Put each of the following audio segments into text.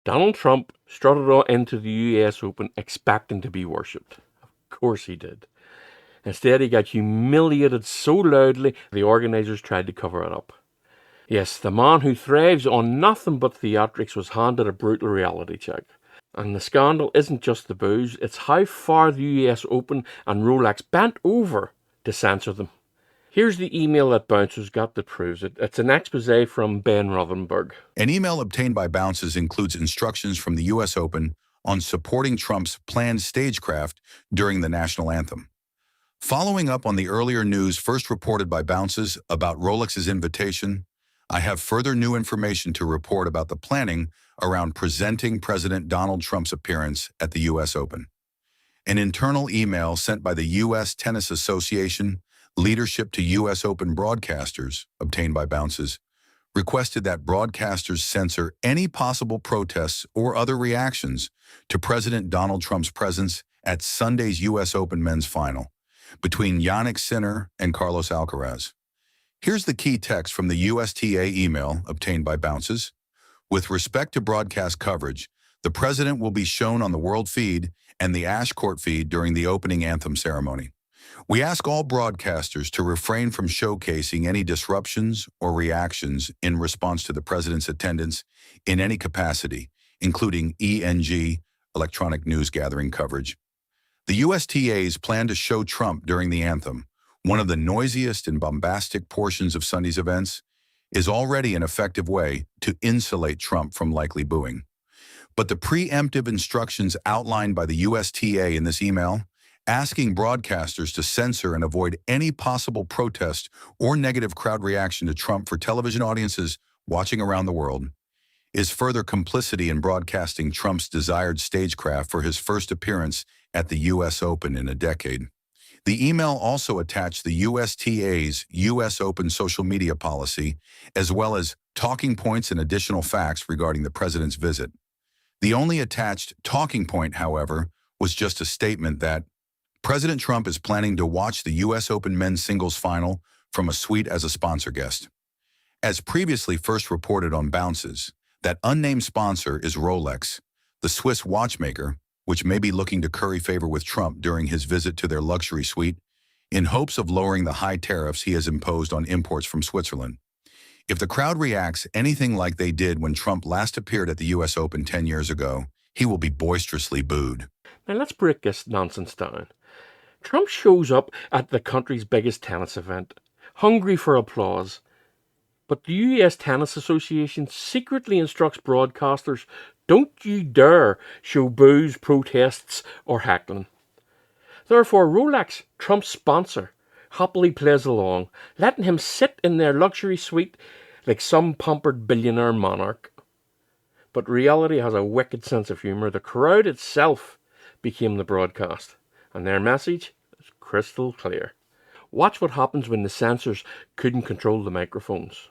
Donald Trump strutted on into the US Open expecting to be worshipped. Of course he did. Instead, he got humiliated so loudly the organisers tried to cover it up. Yes, the man who thrives on nothing but theatrics was handed a brutal reality check. And the scandal isn't just the booze, it's how far the US Open and Rolex bent over to censor them. Here's the email that Bouncers got that proves it. It's an expose from Ben Rothenberg. An email obtained by Bounces includes instructions from the U.S. Open on supporting Trump's planned stagecraft during the national anthem. Following up on the earlier news first reported by Bounces about Rolex's invitation, I have further new information to report about the planning around presenting President Donald Trump's appearance at the U.S. Open. An internal email sent by the U.S. Tennis Association leadership to U.S. Open broadcasters, obtained by Bounces, requested that broadcasters censor any possible protests or other reactions to President Donald Trump's presence at Sunday's U.S. Open men's final between Yannick Sinner and Carlos Alcaraz. Here's the key text from the USTA email obtained by Bounces. With respect to broadcast coverage, the president will be shown on the World Feed and the Ash Court feed during the opening anthem ceremony. We ask all broadcasters to refrain from showcasing any disruptions or reactions in response to the president's attendance in any capacity, including ENG, electronic news gathering coverage. The USTA's plan to show Trump during the anthem, one of the noisiest and bombastic portions of Sunday's events, is already an effective way to insulate Trump from likely booing. But the preemptive instructions outlined by the USTA in this email, asking broadcasters to censor and avoid any possible protest or negative crowd reaction to Trump for television audiences watching around the world, is further complicity in broadcasting Trump's desired stagecraft for his first appearance at the U.S. Open in a decade. The email also attached the USTA's U.S. Open social media policy, as well as talking points and additional facts regarding the president's visit. The only attached talking point, however, was just a statement that President Trump is planning to watch the U.S. Open men's singles final from a suite as a sponsor guest. As previously first reported on Bounces, that unnamed sponsor is Rolex, the Swiss watchmaker, which may be looking to curry favor with Trump during his visit to their luxury suite, in hopes of lowering the high tariffs he has imposed on imports from Switzerland. If the crowd reacts anything like they did when Trump last appeared at the U.S. Open 10 years ago, he will be boisterously booed. Now let's break this nonsense down. Trump shows up at the country's biggest tennis event, hungry for applause. But the US Tennis Association secretly instructs broadcasters, don't you dare show boos, protests, or heckling. Therefore, Rolex, Trump's sponsor, happily plays along, letting him sit in their luxury suite like some pampered billionaire monarch. But reality has a wicked sense of humour. The crowd itself became the broadcast, and their message is crystal clear. Watch what happens when the censors couldn't control the microphones.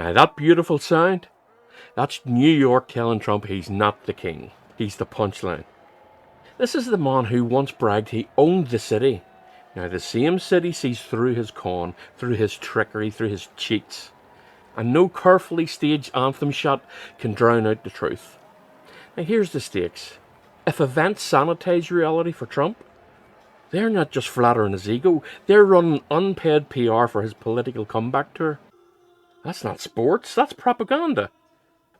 Now that beautiful sound, that's New York telling Trump he's not the king. He's the punchline. This is the man who once bragged he owned the city. Now the same city sees through his con, through his trickery, through his cheats. And no carefully staged anthem shot can drown out the truth. Now here's the stakes. If events sanitize reality for Trump, they're not just flattering his ego, they're running unpaid PR for his political comeback tour. That's not sports, that's propaganda.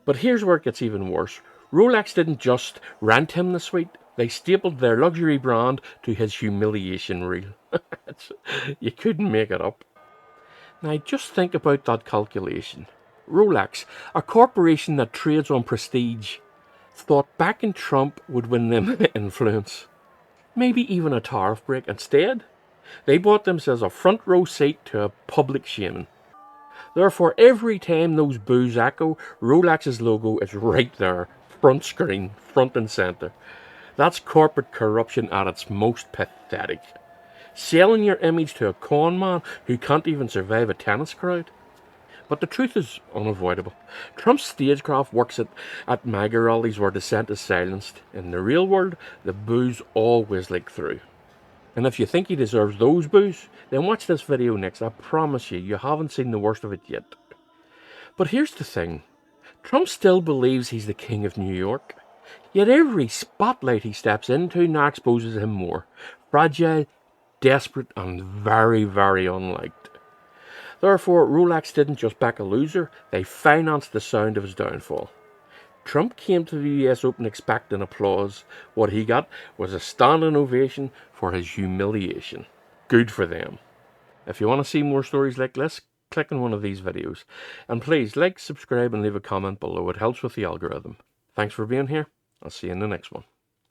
But here's where it gets even worse. Rolex didn't just rent him the suite, they stapled their luxury brand to his humiliation reel. You couldn't make it up. Now just think about that calculation. Rolex, a corporation that trades on prestige, thought backing Trump would win them influence. Maybe even a tariff break. Instead, they bought themselves a front row seat to a public shaming. Therefore, every time those boos echo, Rolex's logo is right there, front screen, front and centre. That's corporate corruption at its most pathetic. Selling your image to a con man who can't even survive a tennis crowd. But the truth is unavoidable. Trump's stagecraft works at MAGA rallies where dissent is silenced. In the real world, the boos always leak through. And if you think he deserves those boos, then watch this video next. I promise you, you haven't seen the worst of it yet. But here's the thing. Trump still believes he's the king of New York. Yet every spotlight he steps into now exposes him more. Fragile, desperate, and very, very unliked. Therefore, Rolex didn't just back a loser, they financed the sound of his downfall. Trump came to the US Open expecting applause. What he got was a standing ovation for his humiliation. Good for them. If you want to see more stories like this, click on one of these videos. And please like, subscribe and leave a comment below. It helps with the algorithm. Thanks for being here. I'll see you in the next one.